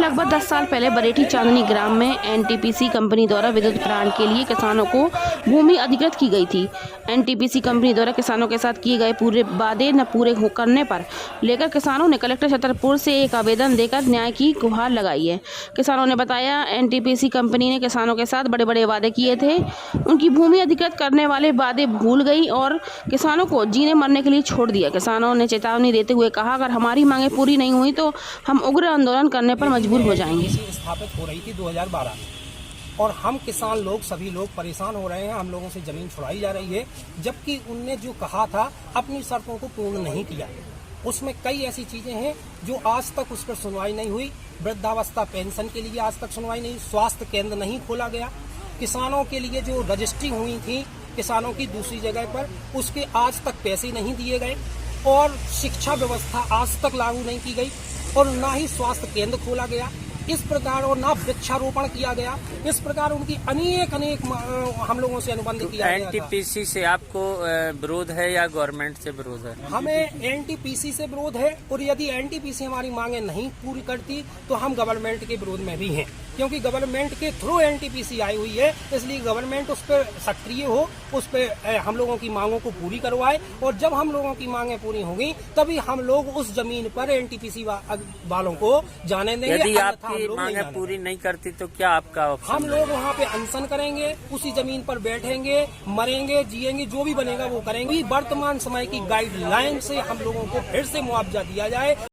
लगभग 10 साल पहले बरेठी चांदनी ग्राम में एनटीपीसी कंपनी द्वारा विद्युत प्लांट के लिए किसानों को भूमि अधिकृत की गई थी। एनटीपीसी कंपनी द्वारा किसानों के साथ किए गए पूरे वादे न पूरे करने पर लेकर किसानों ने कलेक्टर छतरपुर से एक आवेदन देकर न्याय की गुहार लगाई है। किसानों ने बताया, एनटीपीसी कंपनी ने किसानों के साथ बड़े बड़े वादे किए थे, उनकी भूमि अधिकृत करने वाले वादे भूल गई और किसानों को जीने मरने के लिए छोड़ दिया। किसानों ने चेतावनी देते हुए कहा, अगर हमारी मांगे पूरी नहीं हुई तो हम उग्र आंदोलन करने पर मजबूर हो जाएंगे। स्थापित हो रही थी 2012 में और हम किसान लोग सभी लोग परेशान हो रहे हैं। हम लोगों से जमीन छुड़ाई जा रही है, जबकि उनने जो कहा था अपनी शर्तों को पूर्ण नहीं किया। उसमें कई ऐसी चीजें हैं जो आज तक उस पर सुनवाई नहीं हुई। वृद्धावस्था पेंशन के लिए आज तक सुनवाई नहीं, स्वास्थ्य केंद्र नहीं खोला गया, किसानों के लिए जो रजिस्ट्री हुई थी किसानों की दूसरी जगह पर उसके आज तक पैसे नहीं दिए गए, और शिक्षा व्यवस्था आज तक लागू नहीं की गई, और ना ही स्वास्थ्य केंद्र खोला गया इस प्रकार, और ना वृक्षारोपण किया गया। इस प्रकार उनकी अनेक हम लोगों से अनुबंध किया गया। एनटीपीसी से आपको विरोध है या गवर्नमेंट से विरोध है? हमें एनटीपीसी से विरोध है, और यदि एनटीपीसी हमारी मांगे नहीं पूरी करती तो हम गवर्नमेंट के विरोध में भी हैं, क्योंकि गवर्नमेंट के थ्रू एनटीपीसी आई हुई है। इसलिए गवर्नमेंट उस पर सक्रिय हो, उस पर हम लोगों की मांगों को पूरी करवाए, और जब हम लोगों की मांगे पूरी होंगी तभी हम लोग उस जमीन पर एनटीपीसी वालों को जाने देंगे। यदि आपकी मांगे पूरी नहीं करती तो क्या आपका ऑप्शन? हम लोग वहाँ पे अनशन करेंगे, उसी जमीन पर बैठेंगे, मरेंगे, जिएंगे, जो भी बनेगा वो करेंगे। वर्तमान समय की गाइडलाइन से हम लोगों को फिर से मुआवजा दिया जाए।